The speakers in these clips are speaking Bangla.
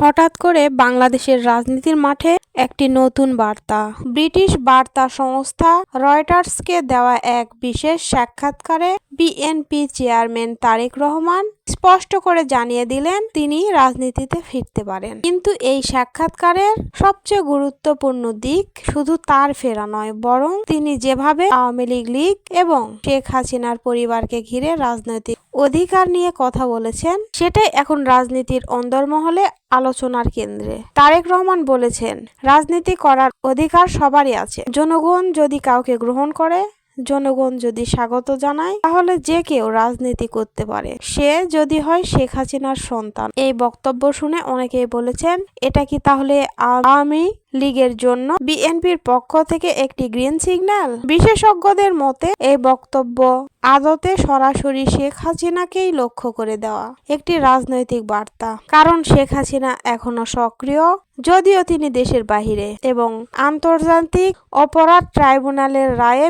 হঠাৎ করে বাংলাদেশের রাজনীতির মাঠে একটি নতুন বার্তা। ব্রিটিশ বার্তা সংস্থা রয়টার্সকে দেওয়া এক বিশেষ সাক্ষাৎকারে বিএনপি চেয়ারম্যান তারেক রহমান স্পষ্ট করে জানিয়ে দিলেন তিনি রাজনীতিতে ফিরতে পারেন। কিন্তু এই সাক্ষাৎকারের সবচেয়ে গুরুত্বপূর্ণ দিক শুধু তার ফেরা নয়, বরং তিনি যেভাবে আওয়ামী লীগ এবং শেখ হাসিনার পরিবারকে ঘিরে রাজনৈতিক অধিকার নিয়ে কথা বলেছেন, সেটাই এখন রাজনীতির অন্দরমহলে আলোচনার কেন্দ্রে। তারেক রহমান বলেছেন, রাজনীতি করার অধিকার সবারই আছে। জনগণ যদি কাউকে গ্রহণ করে, জনগণ যদি স্বাগত জানায়, তাহলে যে কেউ রাজনীতি করতে পারে, সে যদি হয় শেখ হাসিনার সন্তান। এই বক্তব্য শুনে অনেকেই বলেছেন, এটা কি তাহলে আওয়ামী লীগের জন্য বিএনপির পক্ষ থেকে একটি গ্রিন সিগন্যাল? বিশেষজ্ঞদের মতে এই বক্তব্য আদতে সরাসরি শেখ হাসিনাকেই লক্ষ্য করে দেওয়া একটি রাজনৈতিক বার্তা। কারণ শেখ হাসিনা এখনো সক্রিয়, যদিও তিনি দেশের বাহিরে এবং আন্তর্জাতিক অপরাধ ট্রাইব্যুনালের রায়ে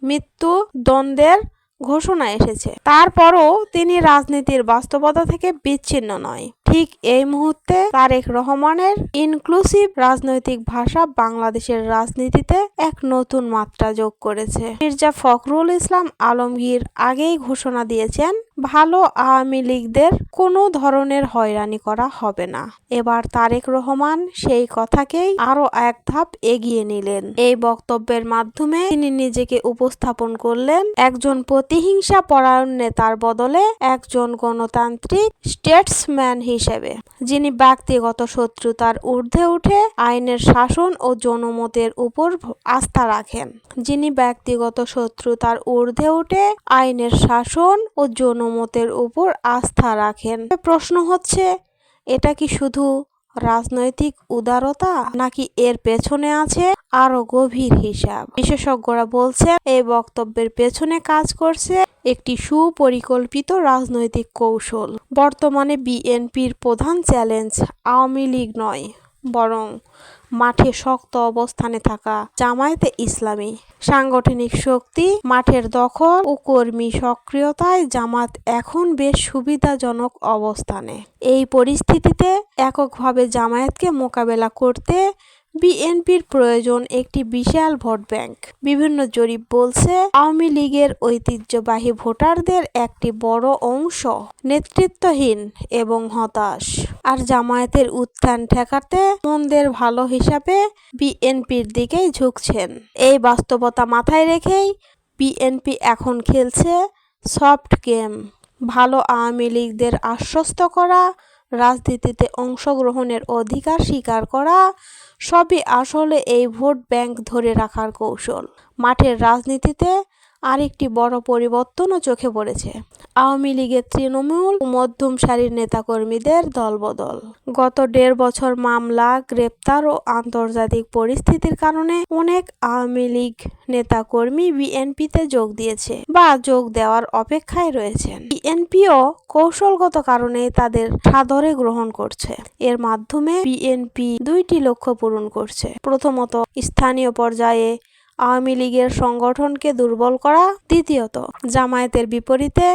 মৃত্যুদণ্ডের ঘোষণা এসেছে। তারপরও তিনি রাজনীতির বাস্তবতা থেকে বিচ্ছিন্ন নয়। ঠিক এই মুহূর্তে তারেক রহমানের ইনক্লুসিভ রাজনৈতিক ভাষা বাংলাদেশের রাজনীতিতে এক নতুন মাত্রা যোগ করেছে। মির্জা ফখরুল ইসলাম আলমগীর আগেই ঘোষণা দিয়েছেন, ভালো আওয়ামী লীগদের কোনো ধরনের হয়রানি করা হবে না। এবার তারেক রহমান সেই কথাকেই আরো এক ধাপ এগিয়ে নিলেন। এই বক্তব্যের মাধ্যমে তিনি নিজেকে উপস্থাপন করলেন একজন প্রতিহিংসা পরায়ণ নেতার বদলে একজন গণতান্ত্রিক স্টেটসম্যান হিসেবে, যিনি ব্যক্তিগত শত্রুতার ঊর্ধ্বে উঠে আইনের শাসন ও জনমতের উপর আস্থা রাখেন। প্রশ্ন হচ্ছে, এটা কি শুধু রাজনৈতিক উদারতা, নাকি এর পেছনে আছে আরো গভীর হিসাব? বিশেষজ্ঞরা বলছেন, এই বক্তব্যের পেছনে কাজ করছে একটি সুপরিকল্পিত রাজনৈতিক কৌশল। বর্তমানে বিএনপির প্রধান চ্যালেঞ্জ আওয়ামী লীগ নয়, বরং মাঠে শক্ত অবস্থানে থাকা জামায়াতে ইসলামী। সাংগঠনিক শক্তি, মাঠের দখল ও কর্মী সক্রিয়তায় জামাত এখন বেশ সুবিধাজনক অবস্থানে। এই পরিস্থিতিতে এককভাবে জামায়াতকে মোকাবেলা করতে বিএনপির প্রয়োজন একটি বিশাল ভোট ব্যাংক। বিভিন্ন জরিপ বলছে, আওয়ামী লীগের ঐতিহ্যবাহী ভোটারদের একটি বড় অংশ নেতৃত্বহীন এবং হতাশ, আর জামায়াতের উত্থান ঠেকাতে মন্দের ভালো হিসাবে বিএনপির দিকেই ঝুঁকছেন। এই বাস্তবতা মাথায় রেখেই বিএনপি এখন খেলছে সফট গেম। ভালো আওয়ামী লীগদের আশ্বস্ত করা, রাজনীতিতে অংশগ্রহণের অধিকার স্বীকার করা, সবই আসলে এই ভোট ব্যাংক ধরে রাখার কৌশল। মাঠের রাজনীতিতে আরেকটি বড় পরিবর্তনও চোখে পড়েছে। আওয়ামী লীগের তৃণমূল ও মধ্যম সারির নেতাকর্মীদের দলবদল। গত ১.৫ বছর মামলা, গ্রেপ্তার ও আন্তর্জাতিক পরিস্থিতির কারণে অনেক আওয়ামী লীগ নেতাকর্মী বিএনপিতে যোগ দিয়েছে বা যোগ দেওয়ার অপেক্ষায় রয়েছেন। বিএনপিও কৌশলগত কারণে তাদের সাদরে গ্রহণ করছে। এর মাধ্যমে বিএনপি দুইটি লক্ষ্য পূরণ করছে। প্রথমত, স্থানীয় পর্যায়ে আওয়ামী লীগের সংগঠনকে দুর্বল করা। দ্বিতীয়ত, জামায়াতের বিপরীতে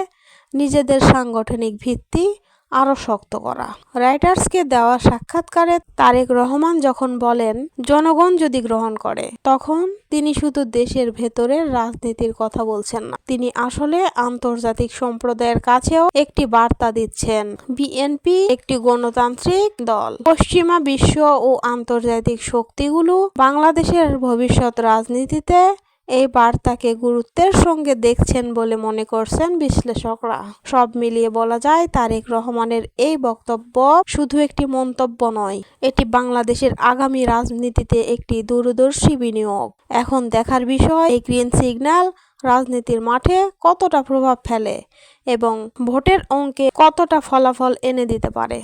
নিজেদের সাংগঠনিক ভিত্তি আরো শক্ত করা। রয়টার্সকে দেওয়া সাক্ষাৎকারে তারেক রহমান যখন বলেন, জনগণ যদি গ্রহণ করে, তখন তিনি শুধু দেশের ভেতরের রাজনীতির কথা বলছেন না, তিনি আসলে আন্তর্জাতিক সম্প্রদায়ের কাছেও একটি বার্তা দিচ্ছেন। বিএনপি একটি গণতান্ত্রিক দল। পশ্চিমা বিশ্ব ও আন্তর্জাতিক শক্তিগুলো বাংলাদেশের ভবিষ্যৎ রাজনীতিতে এই বার্তাকে গুরুত্বের সঙ্গে দেখছেন বলে মনে করছেন বিশ্লেষকরা। সব মিলিয়ে বলা যায়, তারেক রহমানের এই বক্তব্য শুধু একটি মন্তব্য নয়, এটি বাংলাদেশের আগামী রাজনীতিতে একটি দূরদর্শী বিনিয়োগ। এখন দেখার বিষয়, এই গ্রিন সিগন্যাল রাজনীতির মাঠে কতটা প্রভাব ফেলে এবং ভোটের অঙ্কে কতটা ফলাফল এনে দিতে পারে।